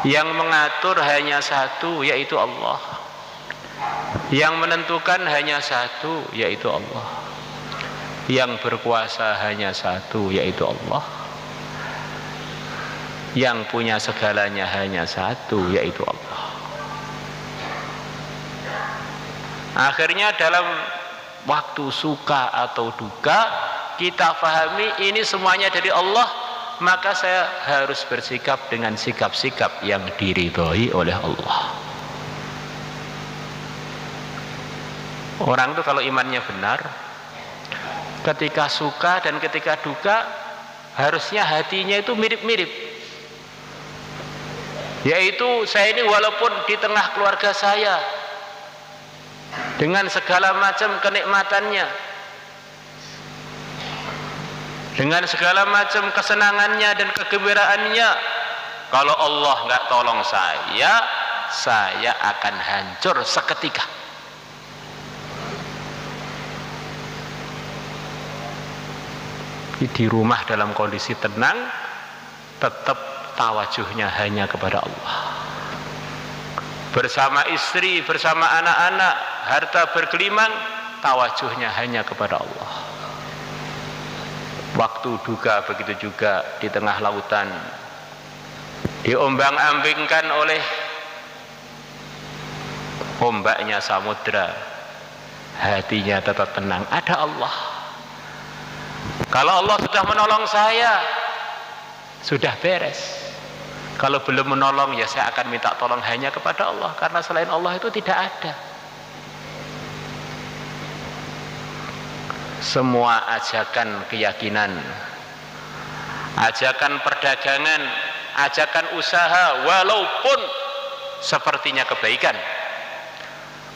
Yang mengatur hanya satu, yaitu Allah. Yang menentukan hanya satu, yaitu Allah. Yang berkuasa hanya satu, yaitu Allah. Yang punya segalanya hanya satu, yaitu Allah. Akhirnya dalam waktu suka atau duka kita pahami ini semuanya dari Allah, maka saya harus bersikap dengan sikap-sikap yang diridhoi oleh Allah. Orang itu kalau imannya benar, ketika suka dan ketika duka harusnya hatinya itu mirip-mirip. Yaitu saya ini walaupun di tengah keluarga saya dengan segala macam kenikmatannya, dengan segala macam kesenangannya dan kegembiraannya, kalau Allah nggak tolong saya akan hancur seketika. Di rumah dalam kondisi tenang, tetap tawajuhnya hanya kepada Allah. Bersama istri, bersama anak-anak, harta bergelimang, tawajuhnya hanya kepada Allah. Waktu duka begitu juga, di tengah lautan diombang-ambingkan oleh ombaknya samudra, hatinya tetap tenang, ada Allah. Kalau Allah sudah menolong saya, sudah beres. Kalau belum menolong, ya saya akan minta tolong hanya kepada Allah, karena selain Allah itu tidak ada. Semua ajakan keyakinan, ajakan perdagangan, ajakan usaha, walaupun sepertinya kebaikan,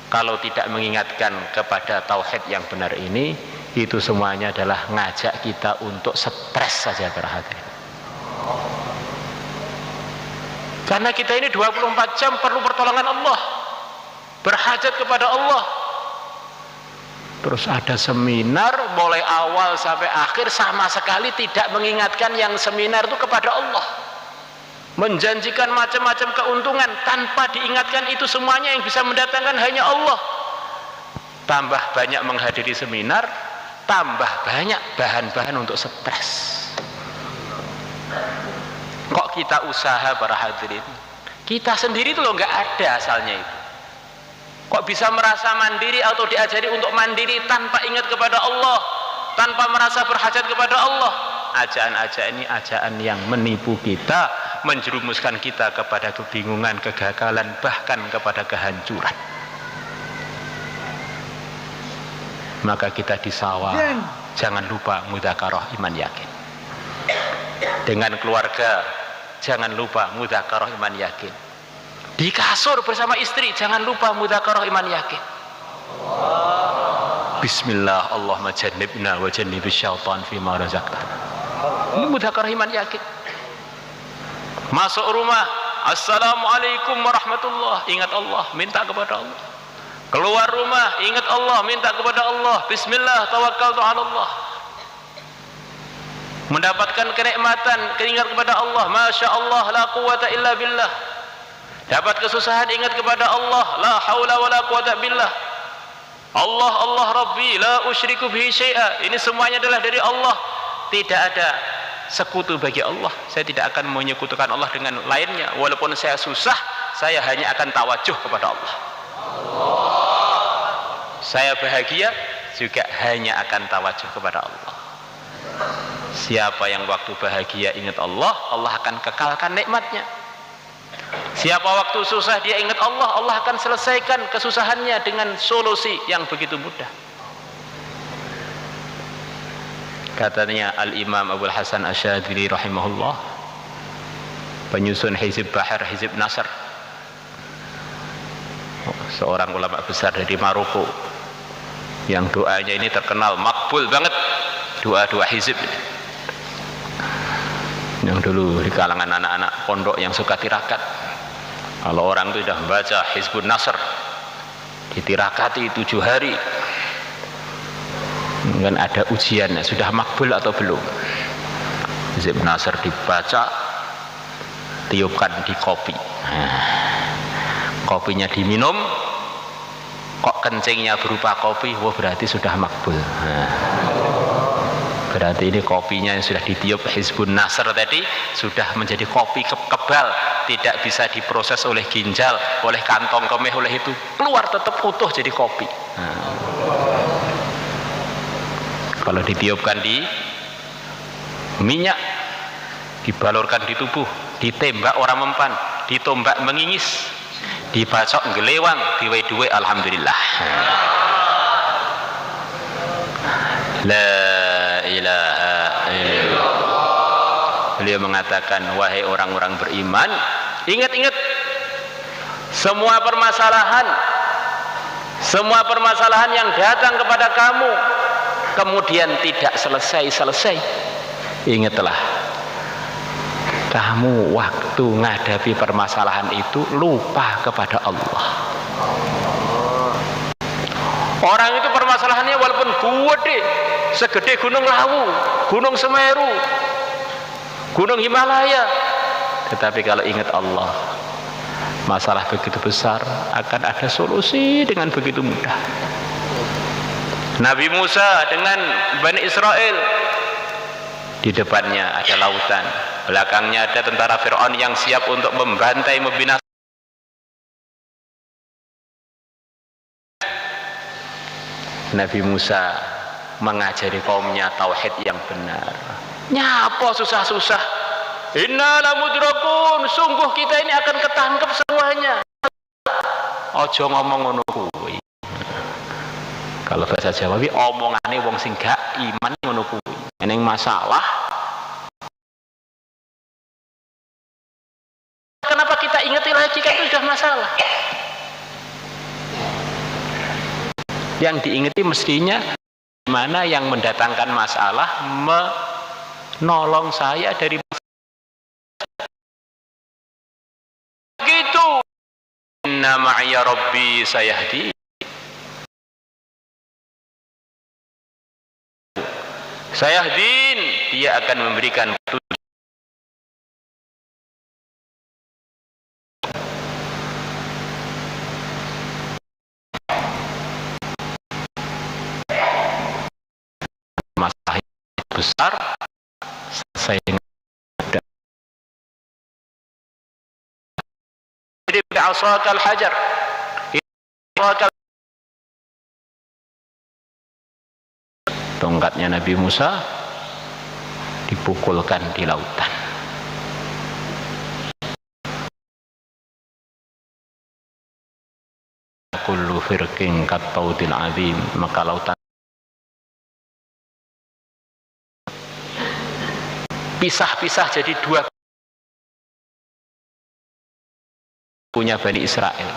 kalau tidak mengingatkan kepada tauhid yang benar ini, itu semuanya adalah ngajak kita untuk stres saja, perhatian. Karena kita ini 24 jam perlu pertolongan Allah, berhajat kepada Allah. Terus ada seminar mulai awal sampai akhir sama sekali tidak mengingatkan yang seminar itu kepada Allah, menjanjikan macam-macam keuntungan tanpa diingatkan itu semuanya yang bisa mendatangkan hanya Allah. Tambah banyak menghadiri seminar, tambah banyak bahan-bahan untuk stres. Kok kita usaha para hadirin, kita sendiri itu loh nggak ada asalnya itu. Kok bisa merasa mandiri atau diajari untuk mandiri tanpa ingat kepada Allah, tanpa merasa berhajat kepada Allah? Ajaan-ajaan ini ajaan yang menipu kita, menjerumuskan kita kepada kebingungan, kegagalan, bahkan kepada kehancuran. Maka kita di sawah, jangan lupa mudzakarah iman yakin. Dengan keluarga, jangan lupa mudzakarah iman yakin. Di kasur bersama istri, jangan lupa mudzakarah iman yakin. Bismillah, Allahumma jannibna wa jannibis syaitan fima razaqtana. Ini mudzakarah iman yakin. Masuk rumah, assalamualaikum warahmatullahi, ingat Allah, minta kepada Allah. Keluar rumah, ingat Allah, minta kepada Allah. Bismillah, tawakkaltu 'ala Allah. Mendapatkan kenikmatan, ingat kepada Allah. Masya Allah, la quwata illa billah. Dapat kesusahan, ingat kepada Allah. La haula wa la quwata billah. Allah, Allah Rabbi, la usyriku bihi syai'a. Ini semuanya adalah dari Allah. Tidak ada sekutu bagi Allah. Saya tidak akan menyekutukan Allah dengan lainnya. Walaupun saya susah, saya hanya akan tawajuh kepada Allah. Saya bahagia, juga hanya akan tawajuh kepada Allah. Siapa yang waktu bahagia ingat Allah, Allah akan kekalkan nikmatnya. Siapa waktu susah dia ingat Allah, Allah akan selesaikan kesusahannya dengan solusi yang begitu mudah. Katanya Al-Imam Abul Hasan Asyadzili rahimahullah, penyusun Hizib Bahar, Hizib Nasr, seorang ulama besar dari Maroko, yang doanya ini terkenal makbul banget, doa-doa hizib ini. Yang dulu di kalangan anak-anak pondok yang suka tirakat, kalau orang itu sudah membaca Hizbun Nasr, ditirakati 7 hari, kan ada ujiannya, sudah makbul atau belum. Hizib Nasr dibaca, tiupkan di kopi. Kopinya diminum, kok kencingnya berupa kopi, wah berarti sudah makbul. Berarti ini kopinya yang sudah ditiup Hizbun Nasr tadi sudah menjadi kopi kebal, tidak bisa diproses oleh ginjal, oleh kantong kemih, oleh itu, keluar tetap utuh jadi kopi. Kalau ditiupkan di minyak, dibalurkan di tubuh, ditembak orang mempan, ditombak mengingis, dibacok gelewang, diwe-duwe, alhamdulillah. La ilaha illallah. Beliau mengatakan, wahai orang-orang beriman, ingat-ingat semua permasalahan yang datang kepada kamu kemudian tidak selesai, ingatlah kamu waktu menghadapi permasalahan itu lupa kepada Allah. Orang itu permasalahannya walaupun gede, segede Gunung Lawu, Gunung Semeru, Gunung Himalaya, tetapi kalau ingat Allah, masalah begitu besar akan ada solusi dengan begitu mudah. Nabi Musa dengan Bani Israel, di depannya ada lautan, belakangnya ada tentara Fir'aun yang siap untuk membantai, membinasakan. Nabi Musa mengajari kaumnya tauhid yang benar. Nyapa susah-susah, inna lamudrakun, sungguh kita ini akan ketangkep semuanya. Ojo ngomong ngono kuwi. Kalau bahasa Jawa wi omongane wong sing gak iman ngono kuwi. Eneng masalah. Kenapa kita ingeti lagi, kan itu sudah masalah. Yang diingati mestinya mana yang mendatangkan masalah, menolong saya dari gitu. Inna ma'ya rabbi sayahdi. Sayahdin, dia akan memberikan petunjuk. Masalah besar selesai dengan mudah. Jadi asal hajar, tongkatnya Nabi Musa dipukulkan di lautan. Kullu firqin kattautil azim, maka lautan pisah-pisah jadi dua. Punya Bani Israel,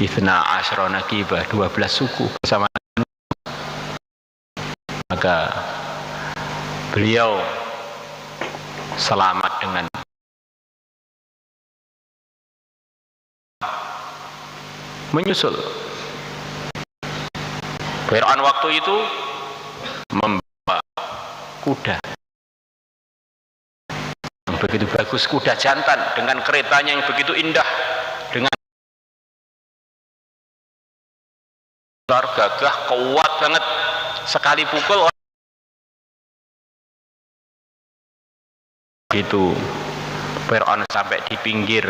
Ithna Asyra Nakibah, 12 suku bersama. Maka beliau selamat dengan menyusul. Fir'aun waktu itu membawa kuda yang begitu bagus, kuda jantan dengan keretanya yang begitu indah, dengan gagah kuat banget, sekali pukul gitu. Fir'aun sampai di pinggir,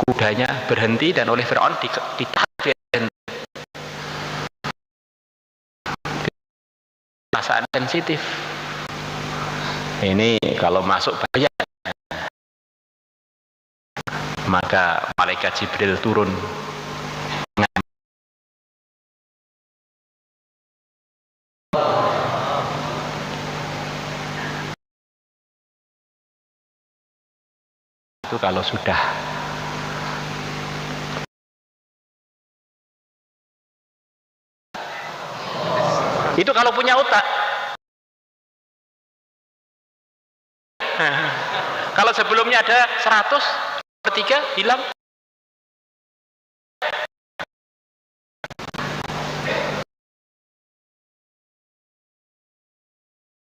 kudanya berhenti dan oleh Fir'aun ditahan. Perasaan sensitif ini kalau masuk bahaya, maka malaikat Jibril turun. Itu kalau sudah itu kalau punya otak. Kalau sebelumnya ada 100/3 hilang.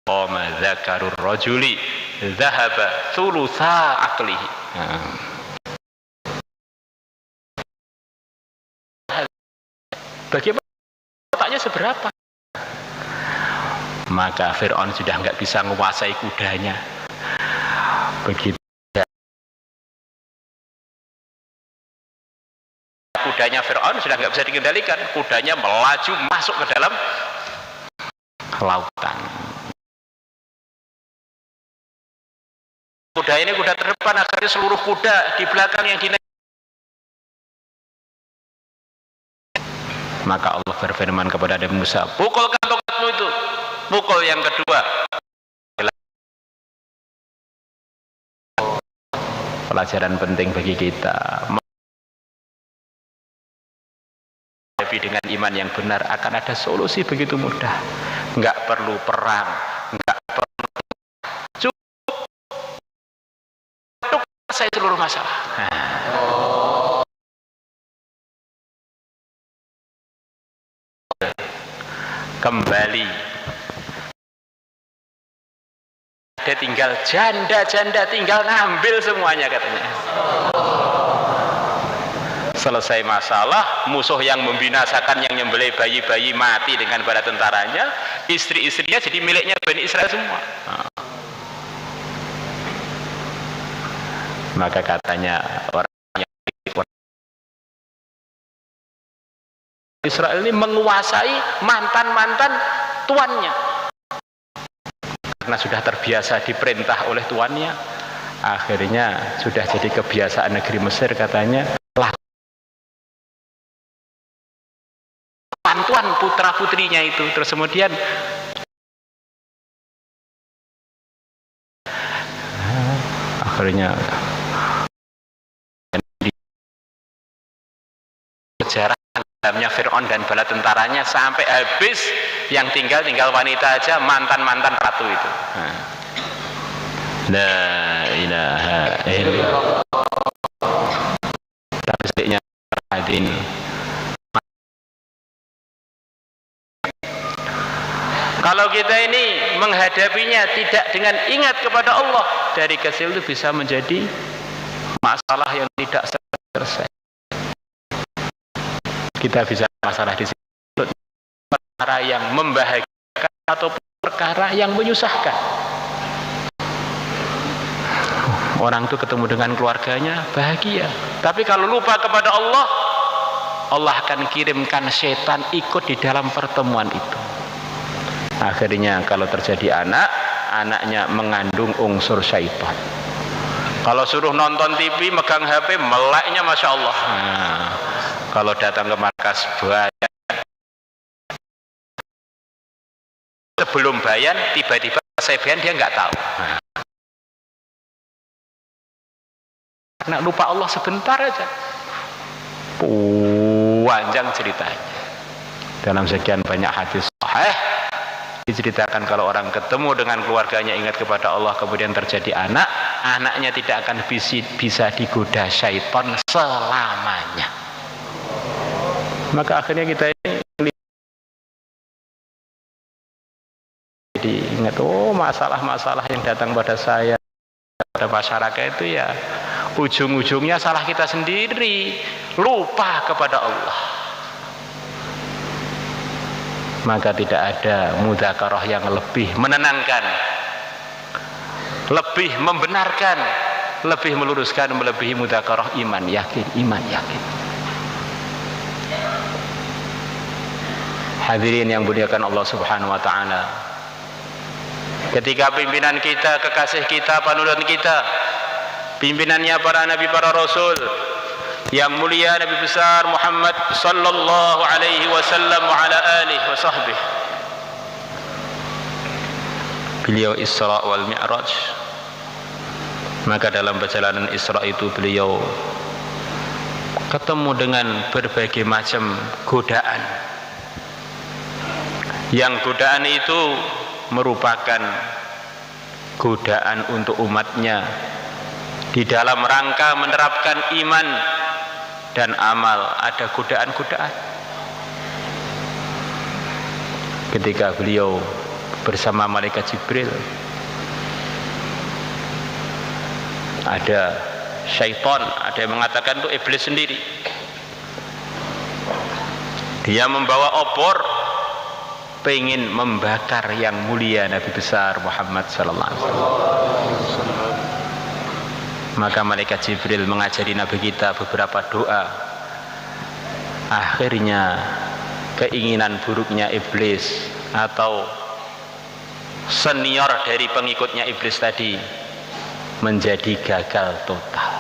qama dzakarur rajuli dhahaba thulutsa aqlihi. Bagaimana otaknya seberapa? Maka Fir'aun sudah nggak bisa menguasai kudanya. Begitu kudanya Fir'aun sudah nggak bisa dikendalikan, kudanya melaju masuk ke dalam lautan. Kuda ini kuda terdepan, akhirnya seluruh kuda di belakang yang dinaik. Maka Allah berfirman kepada Nabi Musa, pukulkan tongkatmu itu. Pukul yang kedua. Pelajaran penting bagi kita. Tapi dengan iman yang benar akan ada solusi begitu mudah. Enggak perlu perang, enggak perlu, cukup selesai seluruh masalah. Kembali, dia tinggal janda-janda tinggal ngambil semuanya katanya. Selesai masalah, musuh yang membinasakan, yang nyembelih bayi-bayi mati dengan bala tentaranya, istri-istrinya jadi miliknya Bani Israel semua. Maka katanya orang yang Israel ini menguasai mantan-mantan tuannya karena sudah terbiasa diperintah oleh tuannya. Akhirnya sudah jadi kebiasaan negeri Mesir katanya, tuan putra putrinya itu. Terus kemudian akhirnya sejarah dalamnya Fir'aun dan bala tentaranya sampai habis, yang tinggal wanita aja, mantan ratu itu. La ilaha illallah. Tafsirnya hadirin, kalau kita ini menghadapinya tidak dengan ingat kepada Allah, dari kecil itu bisa menjadi masalah yang tidak selesai. Kita bisa masalah di sini perkara yang membahagiakan atau perkara yang menyusahkan. Orang itu ketemu dengan keluarganya bahagia, tapi kalau lupa kepada Allah, Allah akan kirimkan setan ikut di dalam pertemuan itu. Akhirnya kalau terjadi anaknya mengandung unsur syaitan. Kalau suruh nonton TV, megang HP, meleknya Masya Allah. Kalau datang ke markas bayan, sebelum bayan tiba-tiba saya bayan, dia nggak tahu. Karena lupa Allah sebentar aja, panjang ceritanya. Dalam sekian banyak hadis sahih diceritakan kalau orang ketemu dengan keluarganya, ingat kepada Allah, kemudian terjadi anaknya tidak akan bisa digoda syaitan selamanya. Maka akhirnya kita ini jadi ingat, masalah-masalah yang datang pada saya, pada masyarakat itu ya ujung-ujungnya salah kita sendiri, lupa kepada Allah. Maka tidak ada mudzakarah yang lebih menenangkan, lebih membenarkan, lebih meluruskan, melebihi mudzakarah iman yakin. Hadirin yang muliakan Allah Subhanahu wa taala, ketika pimpinan kita, kekasih kita, panutan kita, pimpinannya para nabi, para rasul, yang mulia Nabi besar Muhammad sallallahu alaihi wasallam wa ala alihi wa sahbihi, beliau Isra wal Mi'raj. Maka dalam perjalanan Isra itu beliau ketemu dengan berbagai macam godaan, yang godaan itu merupakan godaan untuk umatnya di dalam rangka menerapkan iman dan amal. Ada godaan-godaan ketika beliau bersama malaikat Jibril. Ada syaitan, ada yang mengatakan itu iblis sendiri. Dia membawa obor, pengen membakar yang mulia Nabi besar Muhammad sallallahu alaihi wasallam. Maka malaikat Jibril mengajari Nabi kita beberapa doa. Akhirnya keinginan buruknya iblis atau senior dari pengikutnya iblis tadi menjadi gagal total.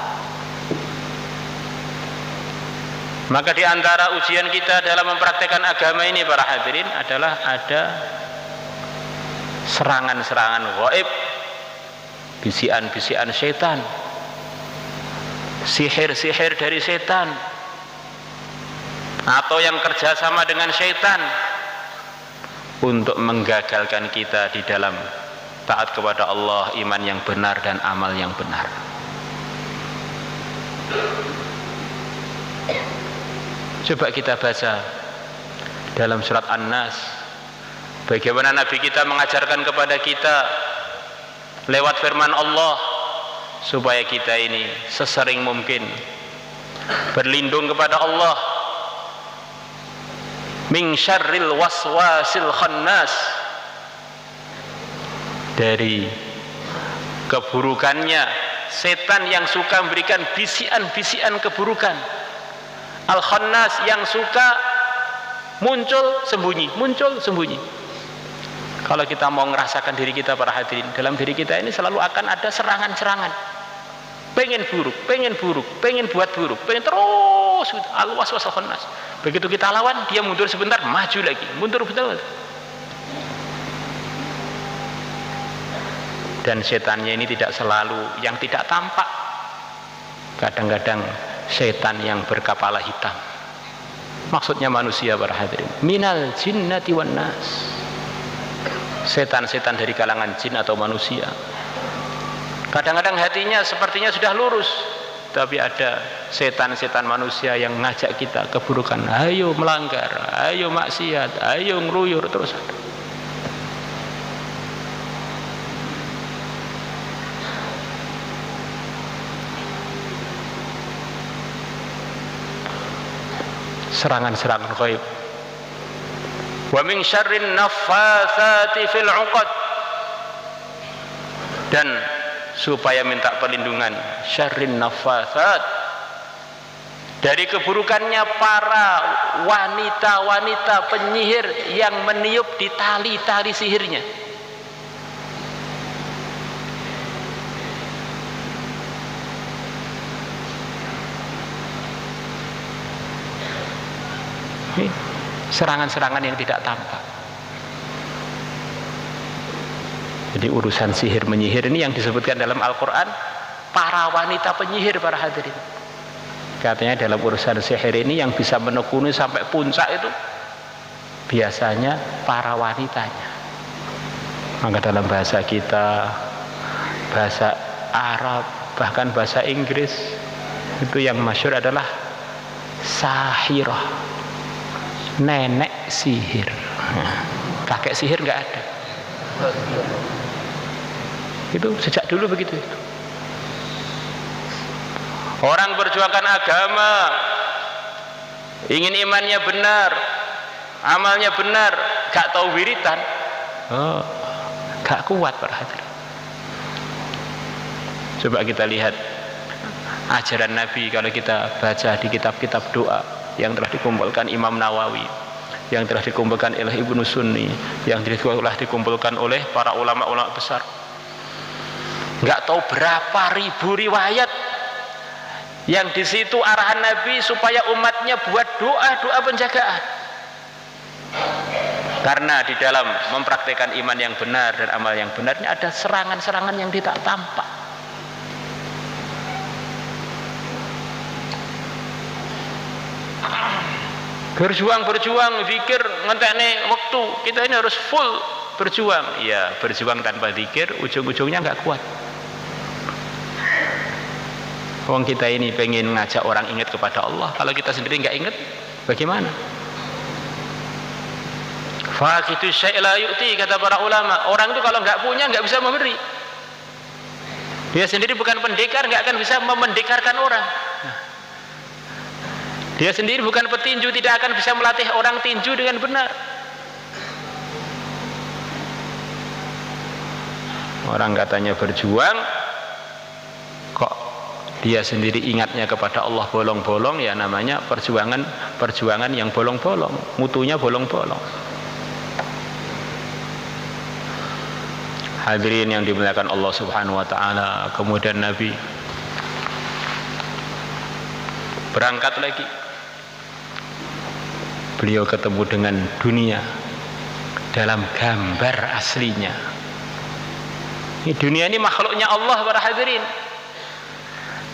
Maka di antara ujian kita dalam mempraktekkan agama ini para hadirin adalah ada serangan-serangan gaib, bisikan-bisikan setan, sihir-sihir dari setan, atau yang kerjasama dengan setan untuk menggagalkan kita di dalam taat kepada Allah, iman yang benar dan amal yang benar. Coba kita baca dalam surat An-Nas bagaimana Nabi kita mengajarkan kepada kita lewat firman Allah supaya kita ini sesering mungkin berlindung kepada Allah min syarril waswasil khannas, dari keburukannya setan yang suka memberikan bisikan-bisikan keburukan, al-khannas yang suka muncul sembunyi. Kalau kita mau merasakan diri kita para hadirin, dalam diri kita ini selalu akan ada serangan-serangan, pengen buruk, pengen buat buruk, pengen terus al-waswas al-khannas. Begitu kita lawan, dia mundur sebentar, maju lagi, mundur sebentar. Dan setannya ini tidak selalu yang tidak tampak. Kadang-kadang setan yang berkepala hitam. Maksudnya manusia para hadirin. Minal jinnati wan nas. Setan-setan dari kalangan jin atau manusia. Kadang-kadang hatinya sepertinya sudah lurus, tapi ada setan-setan manusia yang ngajak kita keburukan. Ayo melanggar, ayo maksiat, ayo ngeruyur terus. Serangan-serangan gaib. Wa min syarrin naffatsati fil 'uqad, dan supaya minta perlindungan syarrin naffatsat, dari keburukannya para wanita-wanita penyihir yang meniup di tali-tali sihirnya. Serangan-serangan yang tidak tampak. Jadi urusan sihir menyihir ini yang disebutkan dalam Al-Quran para wanita penyihir para hadirin. Katanya dalam urusan sihir ini yang bisa menekuni sampai puncak itu biasanya para wanitanya. Maka dalam bahasa kita, bahasa Arab, bahkan bahasa Inggris, itu yang masyhur adalah sahirah, nenek sihir. Kakek sihir nggak ada. Itu sejak dulu begitu. Orang berjuangkan agama, ingin imannya benar, amalnya benar, gak tahu wiritan, gak kuat para hadirin. Coba kita lihat ajaran Nabi kalau kita baca di kitab-kitab doa yang telah dikumpulkan Imam Nawawi, yang telah dikumpulkan oleh Ibnu Sunni, yang telah dikumpulkan oleh para ulama-ulama besar. Nggak tahu berapa ribu riwayat yang di situ arahan Nabi supaya umatnya buat doa penjagaan. Karena di dalam mempraktikkan iman yang benar dan amal yang benar ini ada serangan-serangan yang tidak tampak. Berjuang, zikir ngentekne waktu. Kita ini harus full berjuang. Ya, berjuang tanpa zikir ujung-ujungnya nggak kuat. Wong kita ini pengen ngajak orang ingat kepada Allah, kalau kita sendiri nggak ingat, bagaimana? Faqidu syai' la yu'ti, kata para ulama. Orang itu kalau nggak punya nggak bisa memberi. Dia sendiri bukan pendekar, nggak akan bisa memendekarkan orang. Dia sendiri bukan petinju, tidak akan bisa melatih orang tinju dengan benar. Orang katanya berjuang, kok dia sendiri ingatnya kepada Allah bolong-bolong, ya namanya perjuangan yang bolong-bolong, mutunya bolong-bolong. Hadirin yang dimuliakan Allah Subhanahu wa taala, kemudian Nabi berangkat lagi. Beliau ketemu dengan dunia dalam gambar aslinya. Dunia ini makhluknya Allah, para hadirin.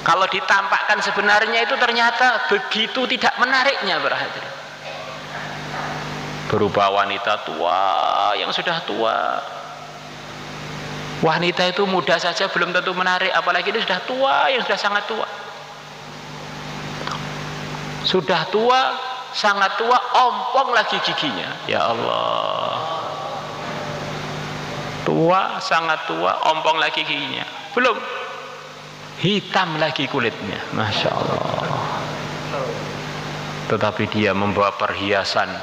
Kalau ditampakkan sebenarnya itu ternyata begitu tidak menariknya, para hadirin. Berupa wanita tua yang sudah tua. Wanita itu muda saja belum tentu menarik, apalagi ini sudah tua, yang sudah sangat tua. Sudah tua, sangat tua, ompong lagi giginya. Ya Allah. Tua, sangat tua, ompong lagi giginya. Belum. Hitam lagi kulitnya. Masya Allah. Tetapi dia membawa perhiasan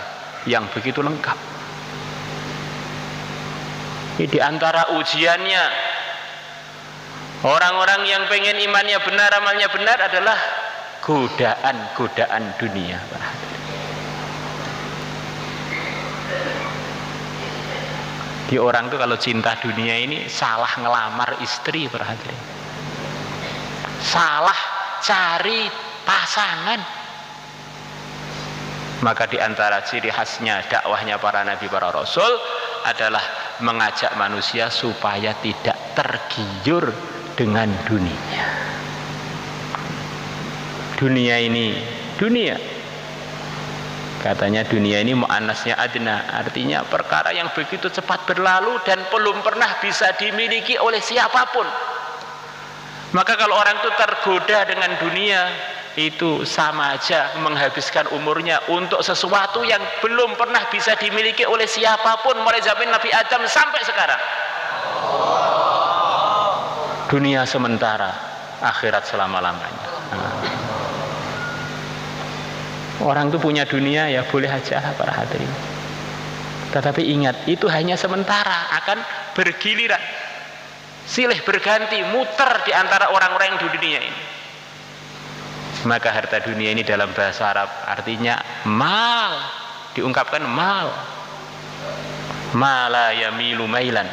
yang begitu lengkap. Di antara ujiannya orang-orang yang pengen imannya benar, amalnya benar adalah godaan-godaan dunia. Di orang itu kalau cinta dunia ini salah ngelamar istri, perhatian. Salah cari pasangan. Maka di antara ciri khasnya dakwahnya para nabi, para rasul adalah mengajak manusia supaya tidak tergiur dengan dunia. Dunia ini, dunia. Katanya dunia ini mu'annasnya adna, artinya perkara yang begitu cepat berlalu dan belum pernah bisa dimiliki oleh siapapun. Maka kalau orang itu tergoda dengan dunia, itu sama aja menghabiskan umurnya untuk sesuatu yang belum pernah bisa dimiliki oleh siapapun mulai zaman Nabi Adam sampai sekarang. Dunia sementara, akhirat selama-lamanya. Orang itu punya dunia ya boleh aja, para hadirin. Tetapi ingat, itu hanya sementara, akan bergiliran, silih berganti, muter di antara orang-orang yang di dunia ini. Maka harta dunia ini dalam bahasa Arab artinya mal, diungkapkan mal, mala yamilu mailan,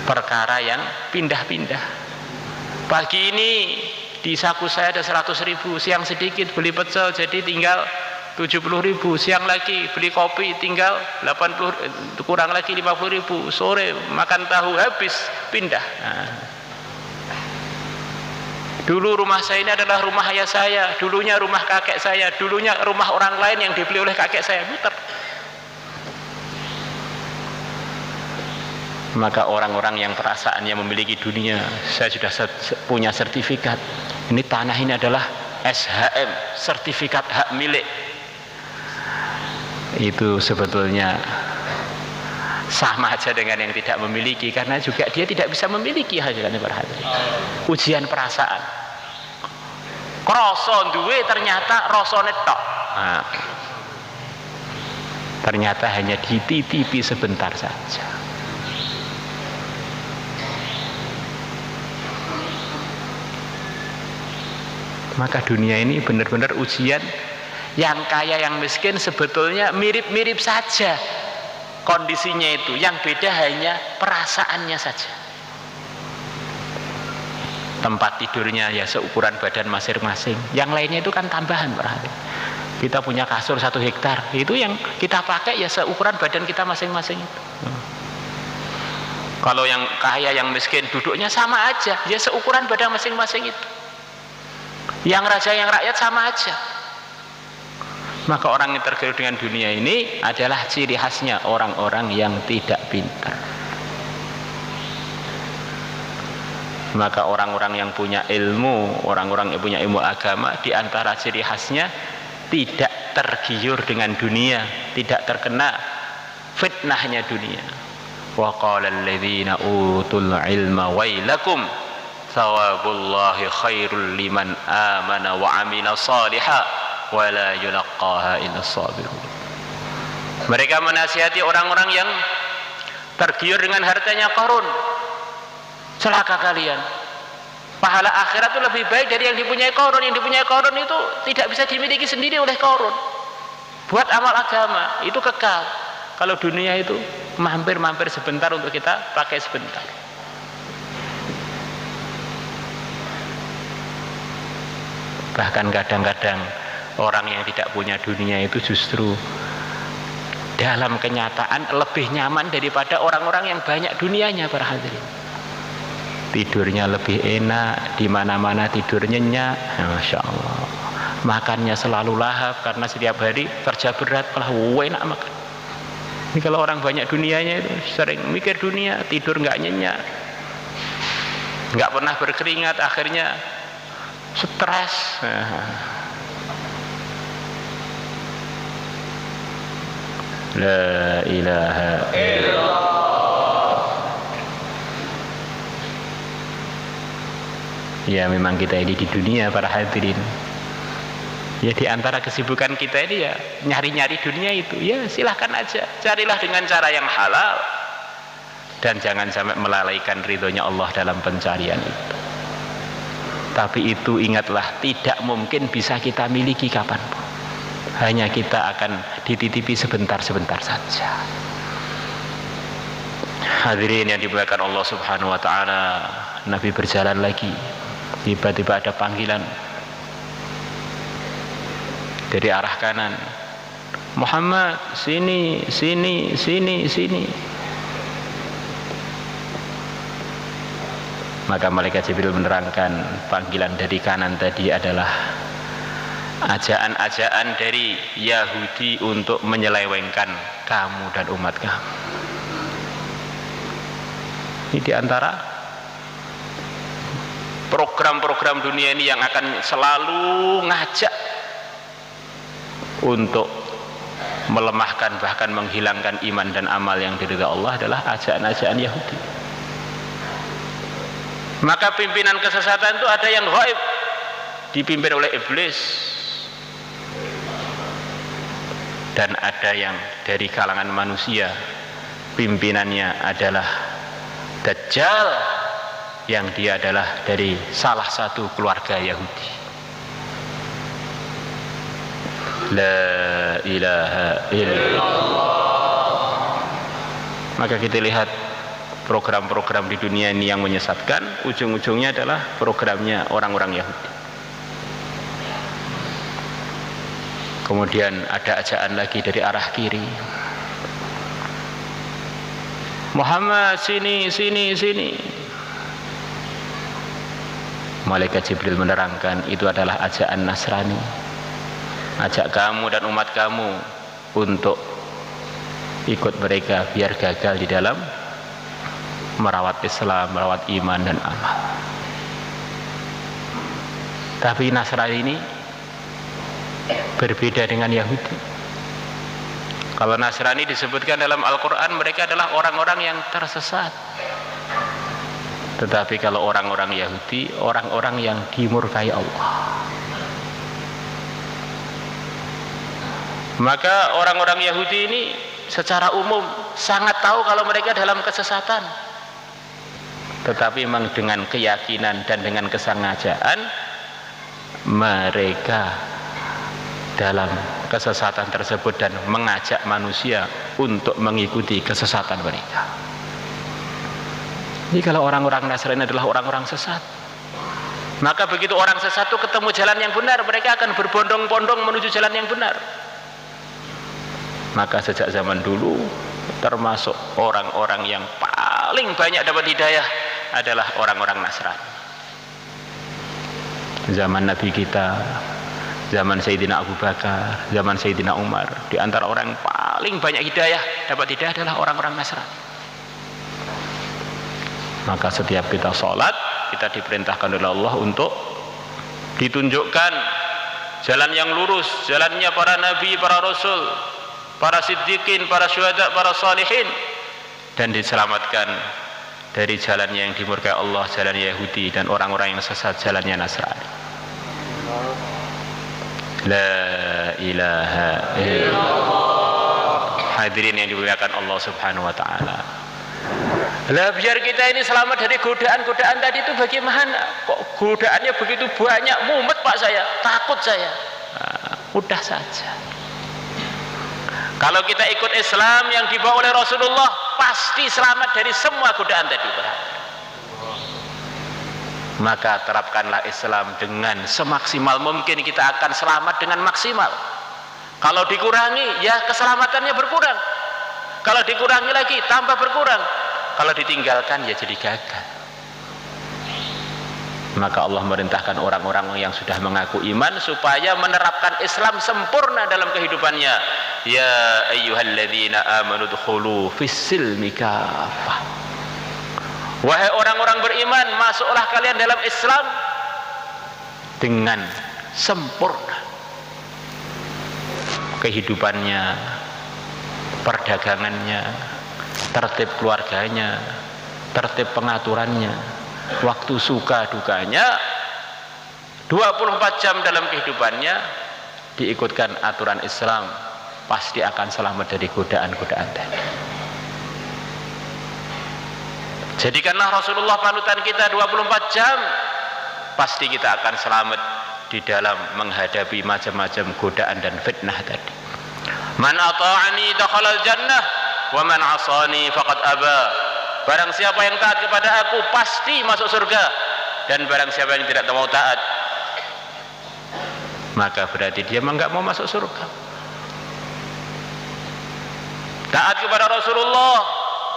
perkara yang pindah-pindah. Pagi ini di saku saya ada 100.000, siang sedikit beli pecel jadi tinggal 70.000, siang lagi beli kopi tinggal 80, kurang lagi 50.000, sore makan tahu habis, pindah. Dulu rumah saya ini adalah rumah ayah saya, dulunya rumah kakek saya, dulunya rumah orang lain yang dibeli oleh kakek saya, muter. Maka orang-orang yang perasaannya memiliki dunia, saya sudah punya sertifikat, ini tanah ini adalah SHM, sertifikat hak milik, itu sebetulnya sama aja dengan yang tidak memiliki, karena juga dia tidak bisa memiliki hasilnya. Berhati ujian perasaan, kroso duwe ternyata rasane tok, ternyata hanya dititipi sebentar saja. Maka dunia ini benar-benar ujian. Yang kaya yang miskin sebetulnya mirip-mirip saja kondisinya itu, yang beda hanya perasaannya saja. Tempat tidurnya ya seukuran badan masing-masing, yang lainnya itu kan tambahan, berarti kita punya kasur 1 hektar, itu yang kita pakai ya seukuran badan kita masing-masing itu. Kalau yang kaya yang miskin duduknya sama aja, ya seukuran badan masing-masing itu. Yang raja yang rakyat sama aja. Maka orang yang tergiur dengan dunia ini adalah ciri khasnya orang-orang yang tidak pintar. Maka orang-orang yang punya ilmu, orang-orang yang punya ilmu agama, di antara ciri khasnya tidak tergiur dengan dunia, tidak terkena fitnahnya dunia. Wa qala alladziina utul ilma wailakum thawabullahi khairul liman amana wa amila shalihan wa la yulaqqaha illas sabirun. Mereka menasihati orang-orang yang tergiur dengan hartanya Qarun, celaka kalian, pahala akhirat itu lebih baik dari yang dipunyai Qarun. Yang dipunyai Qarun itu tidak bisa dimiliki sendiri oleh Qarun. Buat amal agama itu kekal. Kalau dunia itu mampir-mampir sebentar untuk kita pakai sebentar. Bahkan kadang-kadang orang yang tidak punya dunia itu justru dalam kenyataan lebih nyaman daripada orang-orang yang banyak dunianya, para hadirin. Tidurnya lebih enak, di mana-mana tidur nyenyak, masya Allah. Makannya selalu lahap karena setiap hari kerja berat, malah enak makan. Ini kalau orang banyak dunianya itu sering mikir dunia, tidur nggak nyenyak, nggak pernah berkeringat, akhirnya stres. La ilaha illallah. Ya memang kita ini di dunia, para hadirin. Ya di antara kesibukan kita ini ya nyari-nyari dunia itu. Ya silahkan aja, carilah dengan cara yang halal. Dan jangan sampai melalaikan ridhonya Allah dalam pencarian itu. Tapi itu ingatlah, tidak mungkin bisa kita miliki kapanpun. Hanya kita akan dititipi sebentar-sebentar saja. Hadirin yang dimuliakan Allah Subhanahu wa taala, Nabi berjalan lagi. Tiba-tiba ada panggilan dari arah kanan. Muhammad, sini, sini, sini, sini. Maka malaikat Jibril menerangkan panggilan dari kanan tadi adalah ajaan-ajaan dari Yahudi untuk menyelewengkan kamu dan umat kamu. Ini diantara program-program dunia ini yang akan selalu ngajak untuk melemahkan bahkan menghilangkan iman dan amal yang diridhai Allah adalah ajaan-ajaan Yahudi. Maka pimpinan kesesatan itu ada yang gaib, dipimpin oleh iblis, dan ada yang dari kalangan manusia, pimpinannya adalah Dajjal, yang dia adalah dari salah satu keluarga Yahudi. La ilaha illallah. Maka kita lihat program-program di dunia ini yang menyesatkan, ujung-ujungnya adalah programnya orang-orang Yahudi. Kemudian ada ajaan lagi dari arah kiri. Muhammad, sini, sini, sini. Malaikat Jibril menerangkan itu adalah ajaan Nasrani. Ajak kamu dan umat kamu untuk ikut mereka biar gagal di dalam merawat Islam, merawat iman dan amal. Tapi Nasrani ini berbeda dengan Yahudi. Kalau Nasrani disebutkan dalam Al-Quran mereka adalah orang-orang yang tersesat. Tetapi kalau orang-orang Yahudi, orang-orang yang dimurkai Allah. Maka orang-orang Yahudi ini secara umum sangat tahu kalau mereka dalam kesesatan. Tetapi memang dengan keyakinan dan dengan kesengajaan mereka dalam kesesatan tersebut dan mengajak manusia untuk mengikuti kesesatan mereka. Jadi kalau orang-orang Nasrani adalah orang-orang sesat, maka begitu orang sesat itu ketemu jalan yang benar, mereka akan berbondong-bondong menuju jalan yang benar. Maka sejak zaman dulu termasuk orang-orang yang paling banyak dapat hidayah adalah orang-orang Nasrani. Zaman Nabi kita, zaman Sayyidina Abu Bakar, zaman Sayyidina Umar, di antara orang yang paling banyak hidayah, dapat hidayah adalah orang-orang Nasrani. Maka setiap kita sholat, kita diperintahkan oleh Allah untuk ditunjukkan jalan yang lurus, jalannya para nabi, para rasul, para siddiqin, para syuhada, para salihin, dan diselamatkan dari jalannya yang dimurkai Allah, jalannya Yahudi, dan orang-orang yang sesat, jalannya Nasrani. La ilaha illallah. Hadirin yang dimuliakan Allah subhanahu wa ta'ala. Lah biar kita ini selamat dari godaan-godaan tadi itu bagaimana? Kok godaannya begitu banyak, mumet Pak saya, takut saya. Nah, mudah saja. Kalau kita ikut Islam yang dibawa oleh Rasulullah, pasti selamat dari semua godaan tadi. Maka terapkanlah Islam dengan semaksimal mungkin, kita akan selamat dengan maksimal. Kalau dikurangi, ya keselamatannya berkurang. Kalau dikurangi lagi, tambah berkurang. Kalau ditinggalkan, ya jadi gagal. Maka Allah merintahkan orang-orang yang sudah mengaku iman supaya menerapkan Islam sempurna dalam kehidupannya. Ya ayyuhalladzina amanu dkhulu fis-silmi kaffah. Wahai orang-orang beriman, masuklah kalian dalam Islam dengan sempurna. Kehidupannya, perdagangannya, tertib keluarganya, tertib pengaturannya, waktu suka dukanya, 24 jam dalam kehidupannya diikutkan aturan Islam, pasti akan selamat dari godaan-godaan tadi. Jadikanlah Rasulullah panutan kita 24 jam, pasti kita akan selamat di dalam menghadapi macam-macam godaan dan fitnah tadi. Man ata'ani dakhalal jannah wa man 'asani faqad aba. Barang siapa yang taat kepada aku pasti masuk surga, dan barang siapa yang tidak mau taat, maka berarti dia memang enggak mau masuk surga. Taat kepada Rasulullah,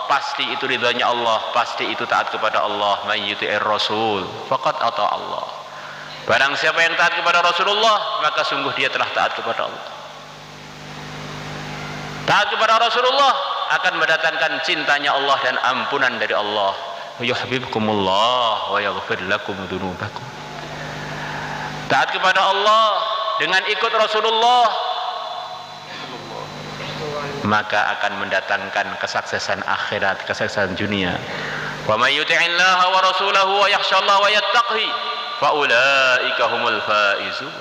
pasti itu ridhonya Allah, pasti itu taat kepada Allah. Man yuti'ir rasul faqad ata Allah. Barang siapa yang taat kepada Rasulullah, maka sungguh dia telah taat kepada Allah. Taat kepada Rasulullah akan mendatangkan cintanya Allah dan ampunan dari Allah. Yuhibbukumullah wa yaghfir lakum dzunubakum. Taat kepada Allah dengan ikut Rasulullah, maka akan mendatangkan kesuksesan akhirat, kesuksesan dunia. Wa may yuti'illaha wa rasulahu wa yakhshallaha wa yattaqi fa ulaika humul faizun.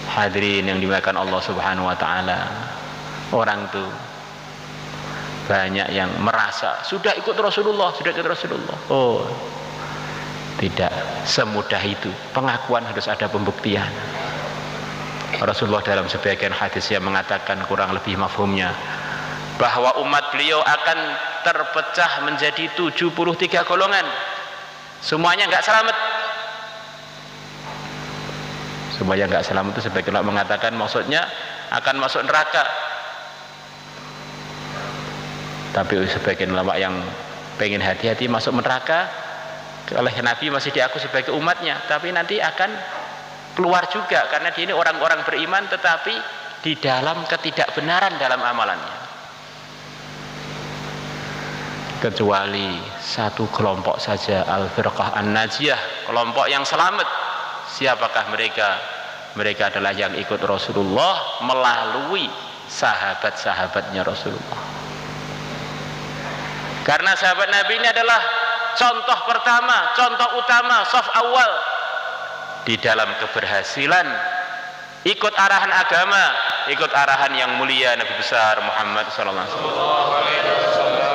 Hadirin yang dimuliakan Allah subhanahu wa ta'ala, orang tuh banyak yang merasa sudah ikut Rasulullah, sudah ikut Rasulullah. Oh, tidak semudah itu. Pengakuan harus ada pembuktian. Rasulullah dalam sebagian hadis yang mengatakan, kurang lebih mafhumnya, bahwa umat beliau akan terpecah menjadi 73 golongan. Semuanya enggak selamat. Semuanya enggak selamat itu sebagian ulama mengatakan maksudnya akan masuk neraka. Tapi sebagian ulama yang pengen hati-hati masuk neraka oleh Nabi masih diaku sebagai umatnya, tapi nanti akan keluar juga karena dia ini orang-orang beriman tetapi di dalam ketidakbenaran dalam amalannya. Kecuali satu kelompok saja, al-firqah an-najiyah, kelompok yang selamat. Siapakah mereka? Mereka adalah yang ikut Rasulullah melalui sahabat-sahabatnya Rasulullah. Karena sahabat Nabi ini adalah contoh pertama, contoh utama, shaf awal di dalam keberhasilan ikut arahan agama, ikut arahan yang mulia Nabi besar Muhammad sallallahu alaihi wasallam.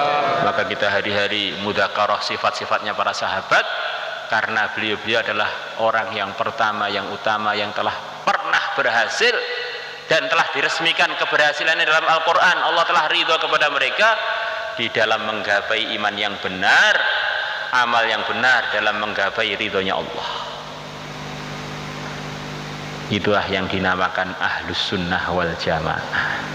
Maka kita hari-hari mudzakarah sifat-sifatnya para sahabat, karena beliau-beliau adalah orang yang pertama, yang utama, yang telah pernah berhasil dan telah diresmikan keberhasilannya dalam Al-Quran. Allah telah ridho kepada mereka di dalam menggapai iman yang benar, amal yang benar dalam menggapai ridhonya Allah. Itulah yang dinamakan Ahlus Sunnah wal Jamaah.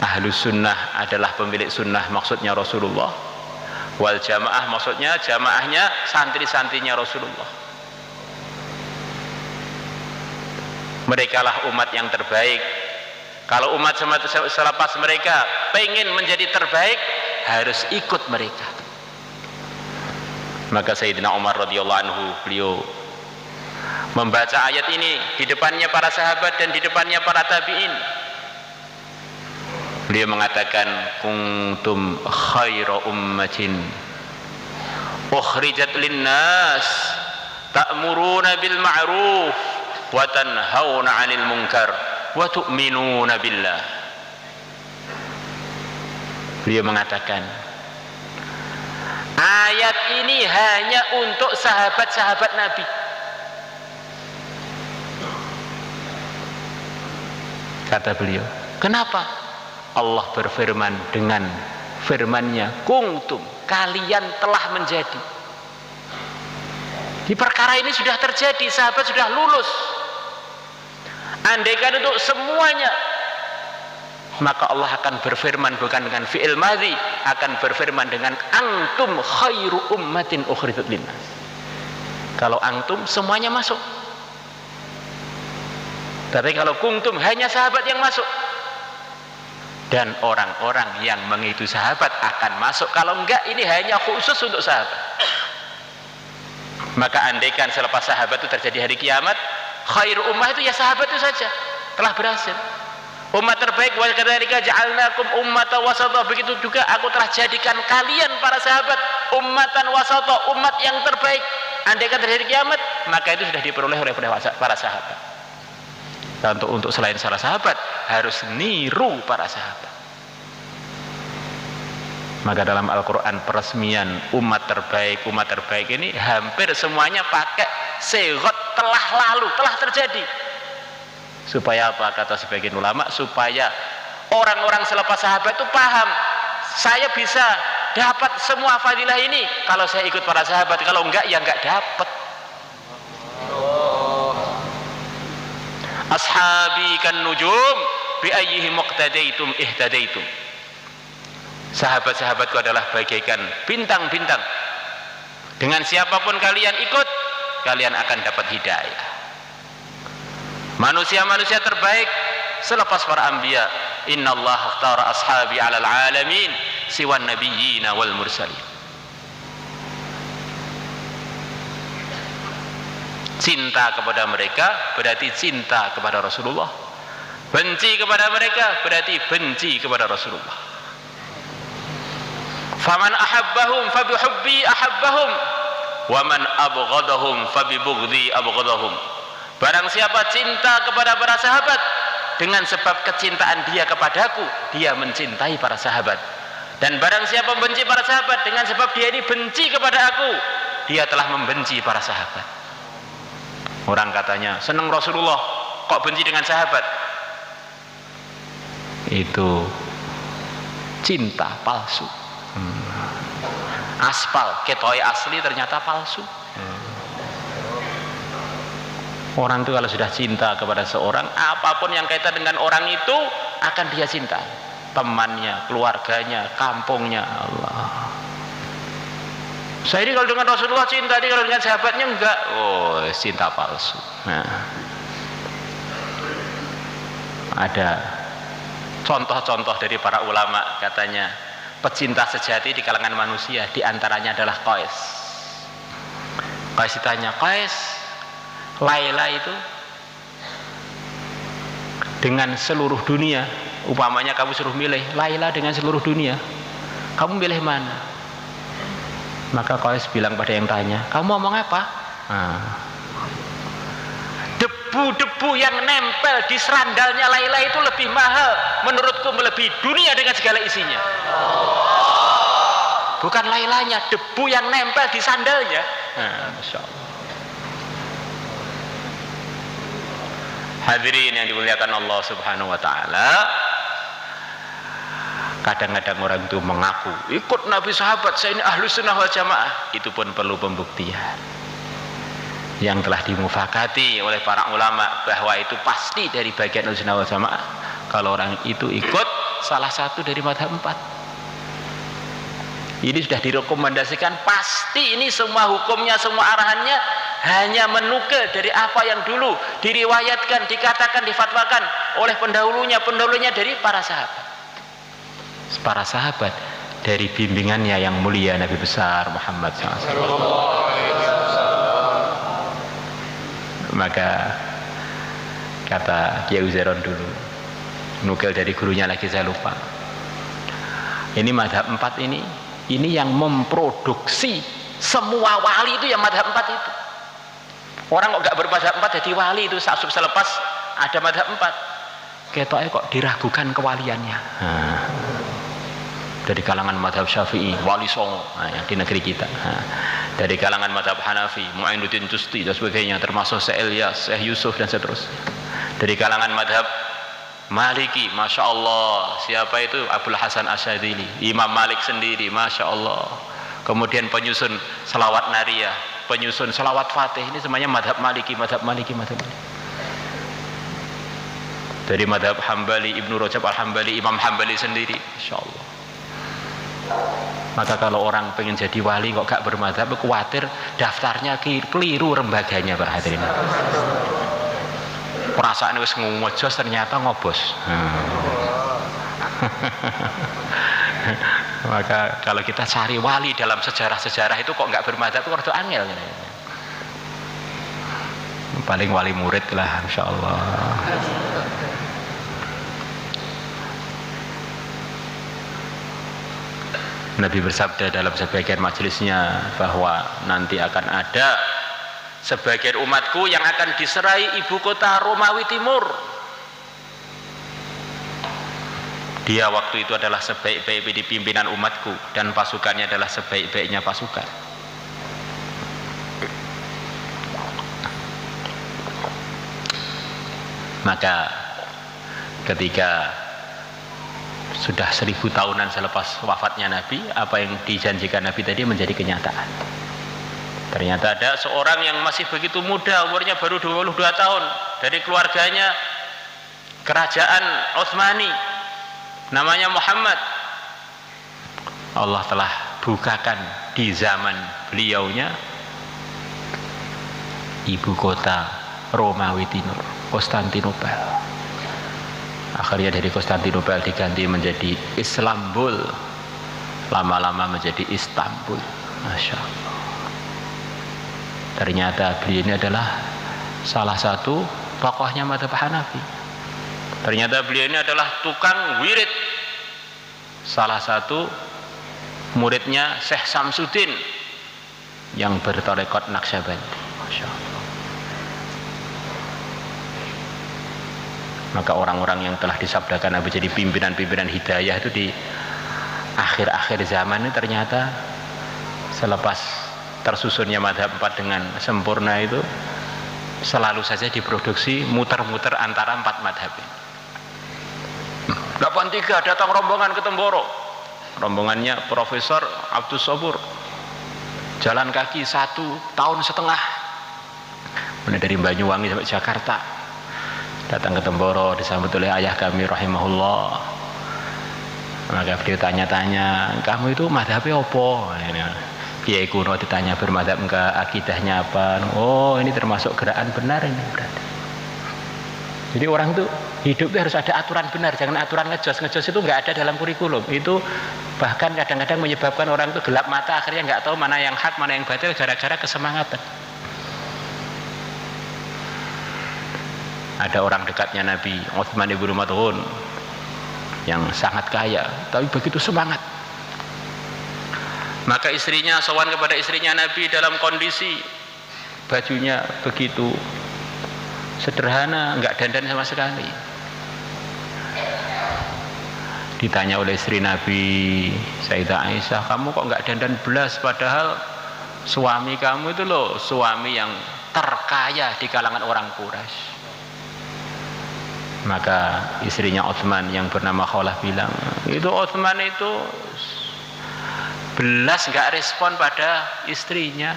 Ahlus Sunnah adalah pemilik sunnah, maksudnya Rasulullah. Wal Jamaah maksudnya jamaahnya santri-santrinya Rasulullah. Merekalah umat yang terbaik. Kalau umat selepas mereka pengen menjadi terbaik, harus ikut mereka. Maka Sayyidina Umar radhiyallahu anhu, beliau membaca ayat ini di depannya para sahabat dan di depannya para tabi'in. Beliau mengatakan, kuntum khaira ummatin ukhrijat linnas ta'muruna bil ma'ruf wa tanhauna 'anil munkar wa tu'minuna billah. Beliau mengatakan, ayat ini hanya untuk sahabat-sahabat Nabi. Kata beliau, kenapa? Allah berfirman dengan firman-Nya, kuntum, kalian telah menjadi. Di perkara ini sudah terjadi, sahabat sudah lulus. Andaikan untuk semuanya, maka Allah akan berfirman bukan dengan fi'il madhi, akan berfirman dengan antum khairu ummatin ukhrijat linnas. Kalau antum semuanya masuk. Tapi kalau kuntum hanya sahabat yang masuk. Dan orang-orang yang mengikuti sahabat akan masuk. Kalau enggak, ini hanya khusus untuk sahabat. Maka andaikan selepas sahabat itu terjadi hari kiamat, khairu ummah itu ya sahabat itu saja, telah berhasil. Umat terbaik, wa kadzalika ja'alnakum ummatan wasata, begitu juga aku telah jadikan kalian para sahabat ummatan wasata, umat yang terbaik. Andaikan terjadi kiamat, maka itu sudah diperoleh oleh para sahabat. Dan untuk selain para sahabat harus niru para sahabat. Maka dalam Al-Quran peresmian umat terbaik ini hampir semuanya pakai sighah telah lalu, telah terjadi. Supaya apa? Kata sebagian ulama, supaya orang-orang selepas sahabat itu paham, saya bisa dapat semua fadilah ini kalau saya ikut para sahabat, kalau enggak ya enggak dapat. Ashabi kan nujum bi ayyihi muqtadaitum ihtadaitum. Sahabat-sahabatku adalah bagaikan bintang-bintang. Dengan siapapun kalian ikut, kalian akan dapat hidayah. Manusia-manusia terbaik selepas para anbiya, innallaha ikhtara ashabi 'alal 'alamin siwan nabiyyina wal mursalin. Cinta kepada mereka berarti cinta kepada Rasulullah. Benci kepada mereka berarti benci kepada Rasulullah. Faman ahabbahum fabihubbi ahabbahum wa man abghadahum fabibughdhi abghadahum. Barang siapa cinta kepada para sahabat, dengan sebab kecintaan dia kepadaku, dia mencintai para sahabat. Dan barang siapa membenci para sahabat, dengan sebab dia ini benci kepada aku, dia telah membenci para sahabat. Orang katanya senang Rasulullah, kok benci dengan sahabat? Itu cinta palsu. Aspal ketoi asli ternyata palsu. Orang itu kalau sudah cinta kepada seorang, apapun yang kaitan dengan orang itu akan dia cinta. Temannya, keluarganya, kampungnya. Allah, saya ini kalau dengan Rasulullah cinta, ini kalau dengan sahabatnya enggak. Oh, cinta palsu. Nah, ada contoh-contoh dari para ulama, katanya pecinta sejati di kalangan manusia diantaranya adalah Qais. Qais ditanya, Qais, Laila itu dengan seluruh dunia, umpamanya kamu suruh milih Laila dengan seluruh dunia, kamu milih mana? Maka Qais bilang pada yang tanya, kamu ngomong apa? Debu-debu yang nempel di serandalnya Laila itu lebih mahal menurutku melebihi dunia dengan segala isinya. Bukan Lailanya, debu yang nempel di sandalnya. Masya Allah. Hadirin yang dimuliakan Allah Subhanahu wa ta'ala, kadang-kadang orang itu mengaku ikut Nabi sahabat, saya ini ahlu sunnah wal jamaah. Itu pun perlu pembuktian yang telah dimufakati oleh para ulama bahwa itu pasti dari bagian ahlu sunnah wal jamaah kalau orang itu ikut salah satu dari mazhab 4. Ini sudah direkomendasikan, pasti ini semua hukumnya, semua arahannya hanya menukil dari apa yang dulu diriwayatkan, dikatakan, difatwakan oleh pendahulunya dari para sahabat. Para sahabat dari bimbingannya yang mulia Nabi besar Muhammad SAW. Maka kata Kiai Uzairon dulu, nukil dari gurunya lagi saya lupa, ini madhab 4 ini yang memproduksi semua wali itu yang madhab 4 itu. Orang kok gak bermadhab 4 jadi wali itu selepas ada madhab 4 ketoknya kok diragukan kewaliannya. Dari kalangan madhab Syafi'i Wali Songo di negeri kita, dari kalangan madhab Hanafi Mu'inuddin Tusti dan sebagainya, termasuk Syekh Ilyas, Syekh Yusuf dan seterusnya. Dari kalangan madhab Maliki, Masya Allah, siapa itu? Abdul Hasan Asyadzili, Imam Malik sendiri, Masya Allah. Kemudian penyusun selawat nariyah, penyusun selawat fatih, ini semuanya madhab Maliki, madhab Maliki, madhab Maliki. Dari madhab Hambali, Ibnu Rajab Al-Hambali, Imam Hambali sendiri, Masya Allah. Maka kalau orang pengen jadi wali kok gak bermadhab, khawatir daftarnya keliru lembaganya, Pak hadirin. Perasaan wis ngojos ternyata ngobos. Maka kalau kita cari wali dalam sejarah-sejarah itu kok gak bermadhab, itu rada angel. Paling wali murid lah, Insya Allah. Nabi bersabda dalam sebagian majelisnya bahwa nanti akan ada sebagian umatku yang akan diserai ibu kota Romawi Timur. Dia waktu itu adalah sebaik-baik pimpinan umatku dan pasukannya adalah sebaik-baiknya pasukan. Maka ketika sudah 1000 tahunan selepas wafatnya Nabi, apa yang dijanjikan Nabi tadi menjadi kenyataan. Ternyata ada seorang yang masih begitu muda, umurnya baru 22 tahun, dari keluarganya kerajaan Utsmani, namanya Muhammad. Allah telah bukakan di zaman beliaunya ibu kota Romawi Timur, Konstantinopel. Akhirnya dari Konstantinopel diganti menjadi Islambul, lama-lama menjadi Istanbul. Masya Allah. Ternyata beliau ini adalah salah satu tokohnya madhab Hanafi. Ternyata beliau ini adalah tukang wirid, salah satu muridnya Syekh Samsuddin yang bertarekat Naqsyabandi. Masya Allah. Maka orang-orang yang telah disabdakan Nabi jadi pimpinan-pimpinan hidayah itu di akhir-akhir zaman ini ternyata selepas tersusunnya madhab 4 dengan sempurna itu selalu saja diproduksi muter-muter antara 4 madhab ini. 83 datang rombongan ke Temboro, rombongannya Profesor Abdus Sobur, jalan kaki 1,5 tahun, mulai dari Banyuwangi sampai Jakarta, datang ke Temboro, disambut oleh ayah kami rahimahullah. Maka beliau tanya-tanya, kamu itu madhabnya apa? Kiai kuno ditanya bermadhab enggak, akidahnya apa? Oh, ini termasuk gerakan benar ini berarti. Jadi orang tuh hidup itu harus ada aturan benar, jangan aturan ngejos itu enggak ada dalam kurikulum. Itu bahkan kadang-kadang menyebabkan orang itu gelap mata, akhirnya enggak tahu mana yang hak, mana yang batil gara-gara kesemangatan. Ada orang dekatnya Nabi, Utsman ibnu Mad'un, yang sangat kaya, tapi begitu semangat. Maka istrinya sowan kepada istrinya Nabi dalam kondisi bajunya begitu sederhana, enggak dandan sama sekali. Ditanya oleh istri Nabi, Sayyidah Aisyah, kamu kok enggak dandan belas, padahal suami kamu itu loh suami yang terkaya di kalangan orang Quraisy. Maka istrinya Utsman yang bernama Khawlah bilang, itu Utsman itu belas nggak respon pada istrinya.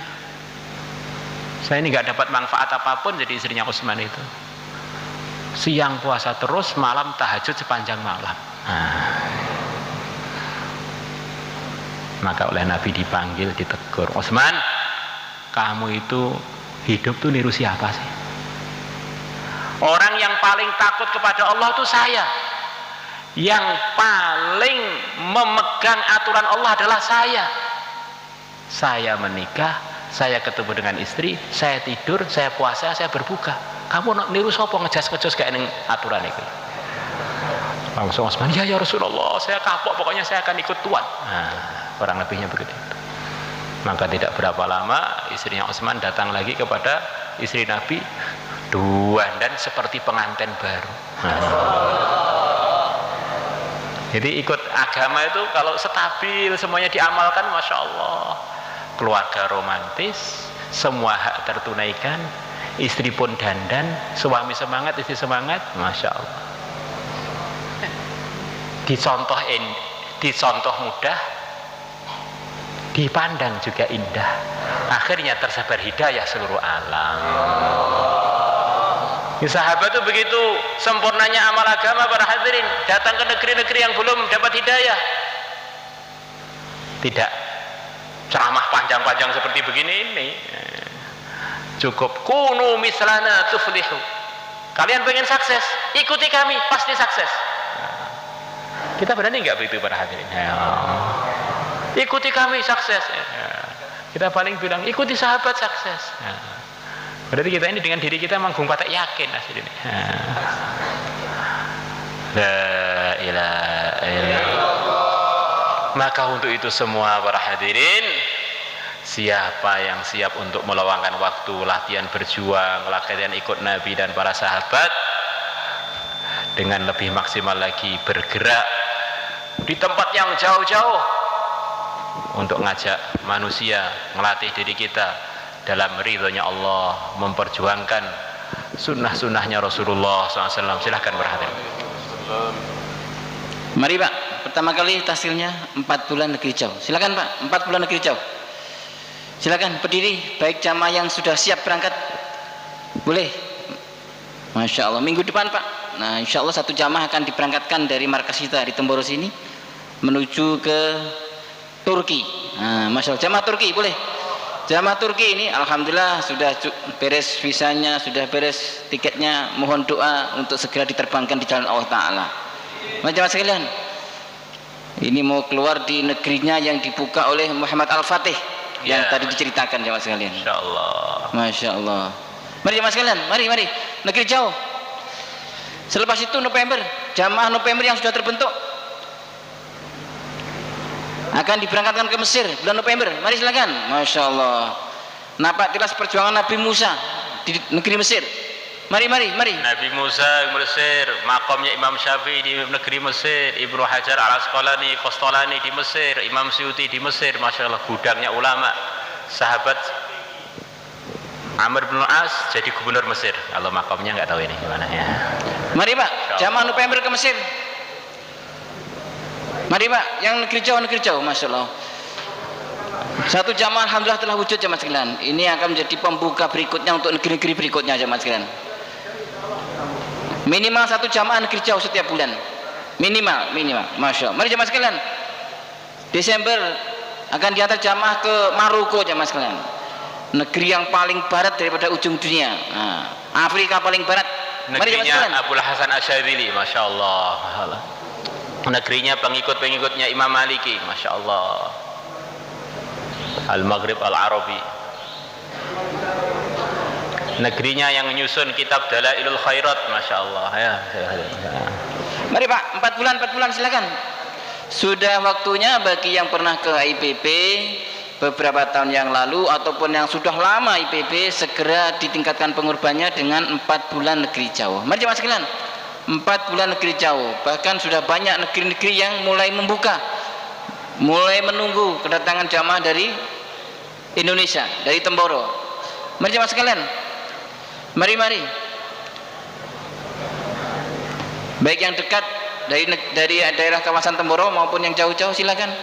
Saya ini nggak dapat manfaat apapun jadi istrinya Utsman itu. Siang puasa terus, malam tahajud sepanjang malam. Maka oleh Nabi dipanggil, ditegur, Utsman, kamu itu hidup tuh niru siapa sih? Orang yang paling takut kepada Allah itu saya. Yang paling memegang aturan Allah adalah saya. Saya menikah, saya ketemu dengan istri, saya tidur, saya puasa, saya berbuka. Kamu nak niru sapa ngejas-ngejas gak ning aturan itu? Langsung Utsman, ya Rasulullah, saya kapok, pokoknya saya akan ikut Tuan. Nah, kurang lebihnya begitu. Maka tidak berapa lama istrinya Utsman datang lagi kepada istri Nabi, dan seperti pengantin baru. Jadi ikut agama itu kalau stabil semuanya diamalkan, masya Allah, keluarga romantis, semua hak tertunaikan, istri pun dandan, suami semangat, istri semangat, masya Allah. Dicontoh mudah, dipandang juga indah, akhirnya tersebar hidayah seluruh alam. Sahabat itu begitu sempurnanya amal agama, para hadirin, datang ke negeri-negeri yang belum dapat hidayah, tidak ceramah panjang-panjang seperti begini ini, cukup kunu mislana tuflihu, kalian pengen sukses, ikuti kami pasti sukses. Kita berani nggak begitu, para hadirin? Ikuti kami sukses. Kita paling bilang ikuti sahabat sukses. Berarti kita ini dengan diri kita memang patek yakin asli ini. La ilaha illallah. Maka untuk itu semua, para hadirin, siapa yang siap untuk meluangkan waktu latihan berjuang, latihan ikut Nabi dan para sahabat, dengan lebih maksimal lagi bergerak di tempat yang jauh-jauh untuk ngajak manusia, melatih diri kita dalam ridhonya Allah, memperjuangkan sunnah-sunnahnya Rasulullah SAW. Silahkan berhadir. Mari Pak, pertama kali tahsilnya 4 bulan negeri jauh. Silakan Pak, 4 bulan negeri jauh. Silakan berdiri, baik jamaah yang sudah siap berangkat, boleh. Masya Allah, minggu depan Pak. Nah, insya Allah 1 jamaah akan diberangkatkan dari markas kita di Temboro sini menuju ke Turki. Nah, Masya Allah, jamaah Turki boleh. Jamaah Turki ini alhamdulillah sudah beres visanya, sudah beres tiketnya, mohon doa untuk segera diterbangkan di jalan Allah Ta'ala. Jamaah sekalian, ini mau keluar di negerinya yang dibuka oleh Muhammad Al-Fatih yang tadi diceritakan, jamaah sekalian. Masya Allah. Masya Allah. Mari jamaah sekalian, mari negeri jauh. Selepas itu November, jamaah November yang sudah terbentuk akan diberangkatkan ke Mesir bulan November. Mari silakan. Masya Allah. Nampak jelas perjuangan Nabi Musa di negeri Mesir. Mari. Nabi Musa di Mesir, makamnya Imam Syafi'i di negeri Mesir, Ibnu Hajar Al-Asqalani, Qastolani di Mesir, Imam Suyuti di Mesir. Masya Allah, gudangnya ulama. Sahabat Amr bin As jadi gubernur Mesir. Kalau makamnya nggak tahu ini gimana ya. Mari Pak, jamaah November ke Mesir. Mari Pak, yang negeri jauh, Masya Allah. 1 jamaah alhamdulillah telah wujud, jamaah sekalian. Ini akan menjadi pembuka berikutnya untuk negeri-negeri berikutnya, jamaah sekalian. Minimal 1 jamaah negeri jauh setiap bulan. Minimal. Masya Allah. Mari jamaah sekalian. Desember akan diantar jamaah ke Maroko, jamaah sekalian. Negeri yang paling barat daripada ujung dunia. Nah, Afrika paling barat. Negerinya Abul Hasan Asyadzili, Masya Allah. Negerinya pengikut-pengikutnya Imam Maliki, Masya Allah. Al-Maghrib Al-Arabi. Negerinya yang menyusun kitab Dalailul Khairat, Masya Allah ya. Mari Pak, 4 bulan silakan. Sudah waktunya bagi yang pernah ke IPB beberapa tahun yang lalu ataupun yang sudah lama IPB, segera ditingkatkan pengorbanannya dengan 4 bulan negeri jauh. Mari jemaah sekalian, 4 bulan negeri jauh. Bahkan sudah banyak negeri-negeri yang mulai membuka, mulai menunggu kedatangan jamaah dari Indonesia, dari Temboro. Mari jemaah sekalian, mari. Baik yang dekat dari daerah kawasan Temboro maupun yang jauh-jauh silakan.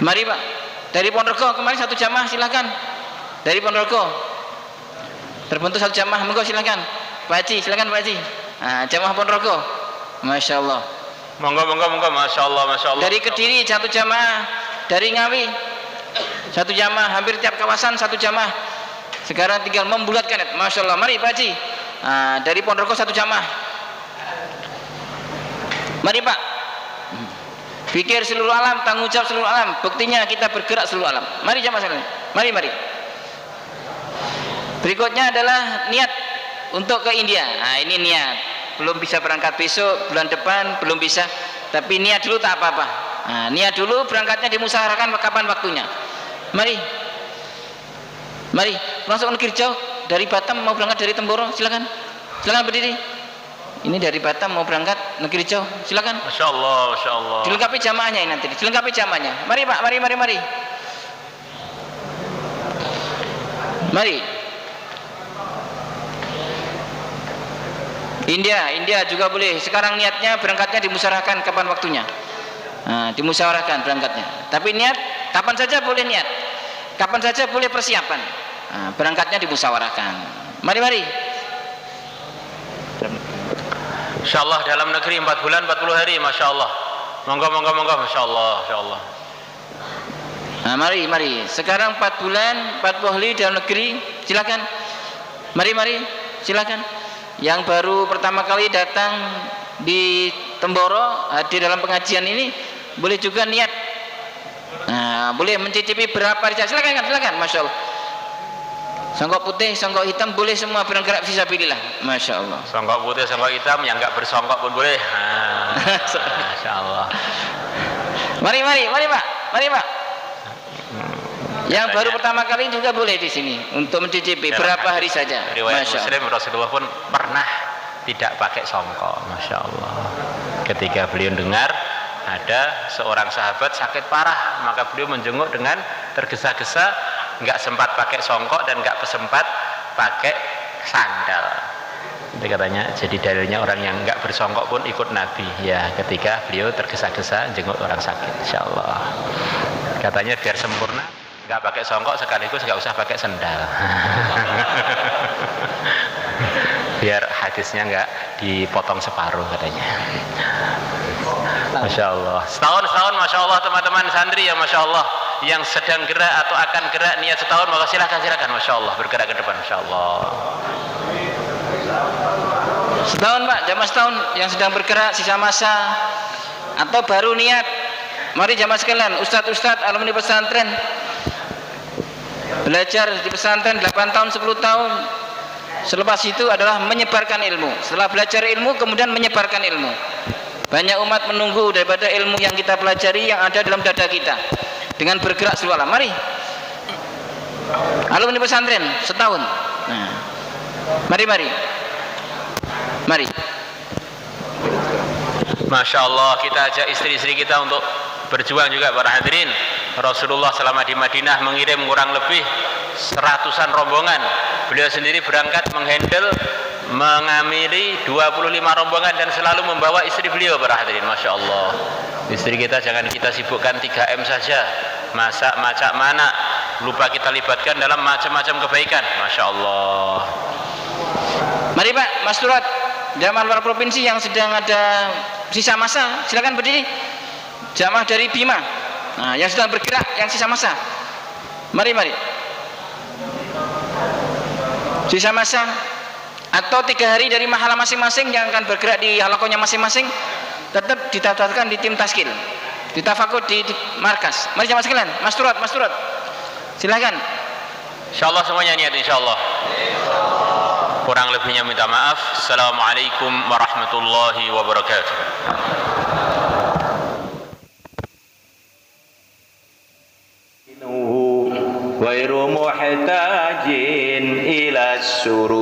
Mari Pak, dari Ponorogo kemarin 1 jamaah silakan. Dari Ponorogo terbentuk 1 jamaah, monggo silakan. Pak Haji, silakan Pak Haji. Nah, jamaah Ponorogo. Masya Allah. Monggo, Masya Allah. Dari Kediri 1 jamaah, dari Ngawi 1 jamaah, hampir tiap kawasan 1 jamaah. Sekarang tinggal membulatkan. Masya Allah. Mari Pak Haji. Nah, dari Ponorogo 1 jamaah. Mari Pak. Pikir seluruh alam, tanggung jawab seluruh alam. Buktinya kita bergerak seluruh alam. Mari jamaah sekalian. Mari. Berikutnya adalah niat untuk ke India. Nah, ini niat. Belum bisa berangkat besok, bulan depan belum bisa. Tapi niat dulu tak apa-apa. Nah, niat dulu, berangkatnya dimusyawarahkan kapan waktunya. Mari. Langsung negeri jauh. Dari Batam mau berangkat dari Temboro, silakan berdiri. Ini dari Batam mau berangkat negeri jauh, silakan. Masya Allah. Dilengkapi jamaahnya ini nanti. Dilengkapi jamaahnya. Mari Pak, mari. India juga boleh. Sekarang niatnya berangkatnya dimusyawarahkan kapan waktunya. Nah, dimusyawarahkan berangkatnya. Tapi niat kapan saja boleh niat. Kapan saja boleh persiapan. Nah, berangkatnya dimusyawarahkan. Mari. Insyaallah dalam negeri 4 bulan 40 hari, Masya Allah. Monggo, Masya Allah. Nah, mari. Sekarang 4 bulan 40 hari dalam negeri, silakan. Mari, silakan. Yang baru pertama kali datang di Temboro hadir dalam pengajian ini boleh juga niat. Nah, boleh mencicipi berapa saja. Silakan, Masya Allah. Songkok putih, songkok hitam boleh semua bergerak fisabilillah. Masya Allah. Songkok putih, songkok hitam yang enggak bersongkok pun boleh. Masya Allah. Mari Pak. Yang baru pertama kali juga boleh di sini untuk mencicipi berapa hari saja. Riwayat Muslim, Rasulullah pun pernah tidak pakai songkok. Masya Allah. Ketika beliau dengar ada seorang sahabat sakit parah, maka beliau menjenguk dengan tergesa-gesa, nggak sempat pakai songkok dan nggak sempat pakai sandal. Jadi katanya, jadi dalilnya orang yang nggak bersongkok pun ikut Nabi ya, ketika beliau tergesa-gesa jenguk orang sakit. Insya Allah. Katanya biar sempurna, nggak pakai songkok sekaligus nggak usah pakai sandal. Biar hadisnya nggak dipotong separuh katanya. Masya Allah. Setahun Masya Allah teman-teman santri ya, Masya Allah, yang sedang gerak atau akan gerak niat setahun, maka silakan Masya Allah bergerak ke depan. Masya Allah. Setahun Pak, jamaah setahun yang sedang bergerak sisa masa atau baru niat. Mari jamaah sekalian, ustadz alumni pesantren belajar di pesantren 8 tahun 10 tahun. Selepas itu adalah menyebarkan ilmu. Setelah belajar ilmu kemudian menyebarkan ilmu. Banyak umat menunggu daripada ilmu yang kita pelajari yang ada dalam dada kita dengan bergerak seluruh alam. Mari alumni pesantren setahun. Nah, mari. Masya Allah, kita ajak istri-istri kita untuk berjuang juga para hadirin. Rasulullah selama di Madinah mengirim kurang lebih 100-an rombongan. Beliau sendiri berangkat mengamili 25 rombongan dan selalu membawa istri beliau para hadirin. Masya Allah. Istri kita jangan kita sibukkan 3M saja, masak, macak, mana, lupa kita libatkan dalam macam-macam kebaikan. Masya Allah. Mari Pak, Mas Turat, jamaah luar provinsi yang sedang ada sisa masa, silakan berdiri. Jamaah dari Bima, nah, yang sedang bergerak, yang sisa masa, mari. Sisa masa atau 3 hari dari mahala masing-masing yang akan bergerak di halakonya masing-masing, tetap ditafakkan di tim taskil, ditafakut di markas. Mari jamaah sekalian, Mas Turat, silakan. Insyaallah semuanya niat insyaallah. Kurang lebihnya minta maaf. Assalamualaikum warahmatullahi wabarakatuh. غير محتاج إلى السرور